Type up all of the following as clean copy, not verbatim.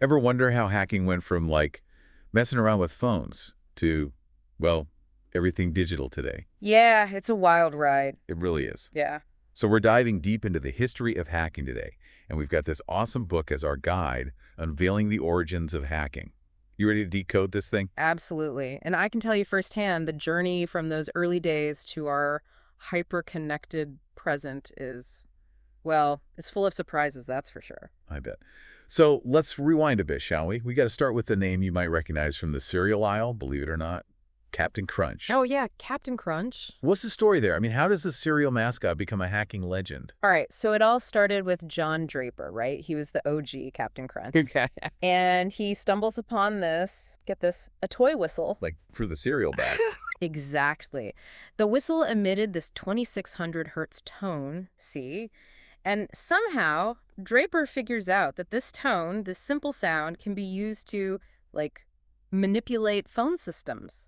Ever wonder how hacking went from, like, messing around with phones to, well, everything digital today? Yeah, it's a wild ride. It really is. Yeah, So we're diving deep into the history of hacking today, and we've got this awesome book as our guide, Unveiling the Origins of Hacking. You ready to decode this thing? absolutely. And I can tell you firsthand, the journey from those early days to our hyper-connected present is, well, it's full of surprises, that's for sure. I bet. So let's rewind a bit, shall we? We got to start with the name you might recognize from the cereal aisle, believe it or not, Captain Crunch. Oh yeah, Captain Crunch. What's the story there? I mean, how does the cereal mascot become a hacking legend? All right, so it all started with John Draper, right? He was the OG Captain Crunch. Okay. And he stumbles upon this, get this, a toy whistle. Like for the cereal bags. Exactly. The whistle emitted this 2600 hertz tone, see? And somehow, Draper figures out that this tone, this simple sound, can be used to, like, manipulate phone systems.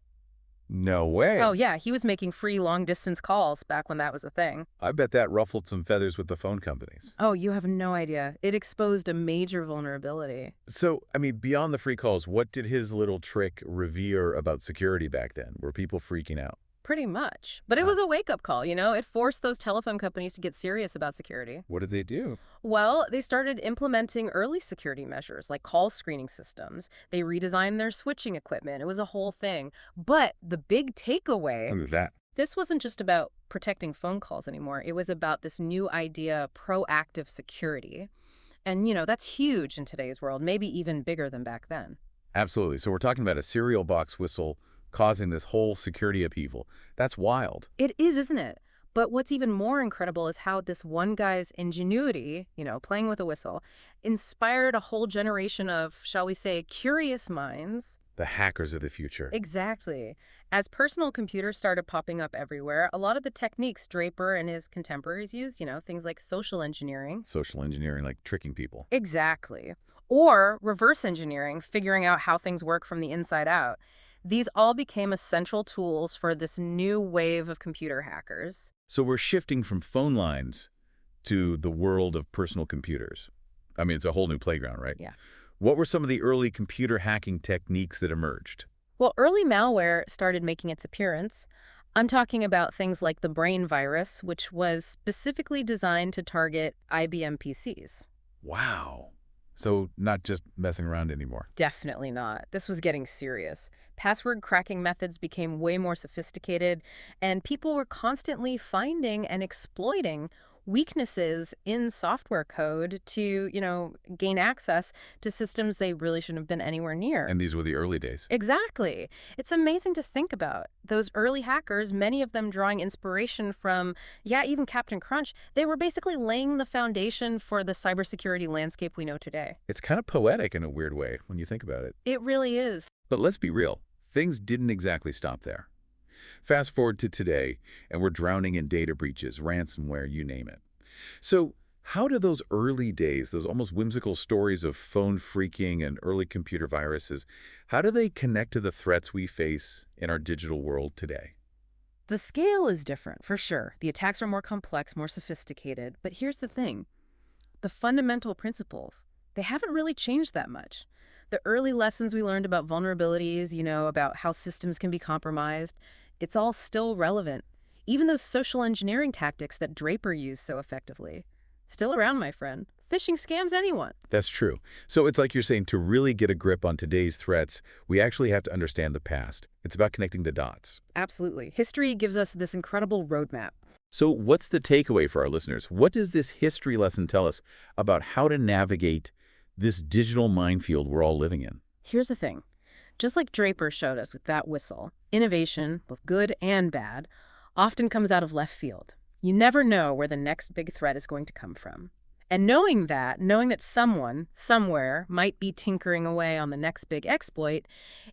No way. Oh, yeah, he was making free long-distance calls back when that was a thing. I bet that ruffled some feathers with the phone companies. Oh, you have no idea. It exposed a major vulnerability. So, I mean, beyond the free calls, what did his little trick reveal about security back then? Were people freaking out? Pretty much. But it was a wake-up call, you know? It forced those telephone companies to get serious about security. What did they do? Well, they started implementing early security measures like call screening systems. They redesigned their switching equipment. It was a whole thing. But the big takeaway, Look at that. this wasn't just about protecting phone calls anymore. It was about this new idea, proactive security. And, you know, that's huge in today's world, maybe even bigger than back then. Absolutely. So we're talking about a cereal box whistle causing this whole security upheaval. That's wild. It is, isn't it? But what's even more incredible is how this one guy's ingenuity, you know, playing with a whistle, inspired a whole generation of, shall we say, curious minds. The hackers of the future. Exactly. As personal computers started popping up everywhere, a lot of the techniques Draper and his contemporaries used, you know, things like social engineering. Social engineering, like tricking people. Exactly. Or reverse engineering, figuring out how things work from the inside out. These all became essential tools for this new wave of computer hackers. So we're shifting from phone lines to the world of personal computers. I mean, it's a whole new playground, right? Yeah. What were some of the early computer hacking techniques that emerged? Well, early malware started making its appearance. I'm talking about things like the brain virus, which was specifically designed to target IBM PCs. Wow. So not just messing around anymore. Definitely not. This was getting serious. Password cracking methods became way more sophisticated, and people were constantly finding and exploiting weaknesses in software code to, you know, gain access to systems they really shouldn't have been anywhere near. And these were the early days. Exactly. It's amazing to think about. Those early hackers, many of them drawing inspiration from, yeah, even Captain Crunch, they were basically laying the foundation for the cybersecurity landscape we know today. It's kind of poetic in a weird way when you think about it. It really is. But let's be real. Things didn't exactly stop there. Fast forward to today, and we're drowning in data breaches, ransomware, you name it. So how do those early days, those almost whimsical stories of phone phreaking and early computer viruses, how do they connect to the threats we face in our digital world today? The scale is different, for sure. The attacks are more complex, more sophisticated. But here's the thing. The fundamental principles, they haven't really changed that much. The early lessons we learned about vulnerabilities, you know, about how systems can be compromised, it's all still relevant. Even those social engineering tactics that Draper used so effectively. Still around, my friend. Phishing scams anyone. That's true. So it's like you're saying, to really get a grip on today's threats, we actually have to understand the past. It's about connecting the dots. Absolutely. History gives us this incredible roadmap. So what's the takeaway for our listeners? What does this history lesson tell us about how to navigate this digital minefield we're all living in? Here's the thing. Just like Draper showed us with that whistle, innovation, both good and bad, often comes out of left field. You never know where the next big threat is going to come from. And knowing that someone, somewhere, might be tinkering away on the next big exploit,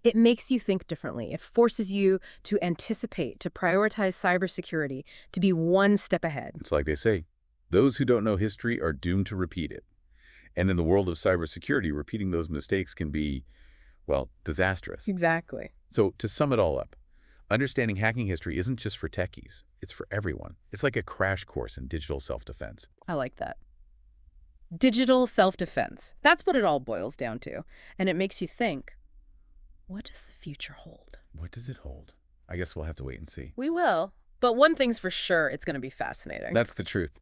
it makes you think differently. It forces you to anticipate, to prioritize cybersecurity, to be one step ahead. It's like they say, those who don't know history are doomed to repeat it. And in the world of cybersecurity, repeating those mistakes can be, well, disastrous. Exactly. So to sum it all up, understanding hacking history isn't just for techies. It's for everyone. It's like a crash course in digital self-defense. I like that. Digital self-defense. That's what it all boils down to. And it makes you think, what does the future hold? What does it hold? I guess we'll have to wait and see. We will. But one thing's for sure, it's going to be fascinating. That's the truth.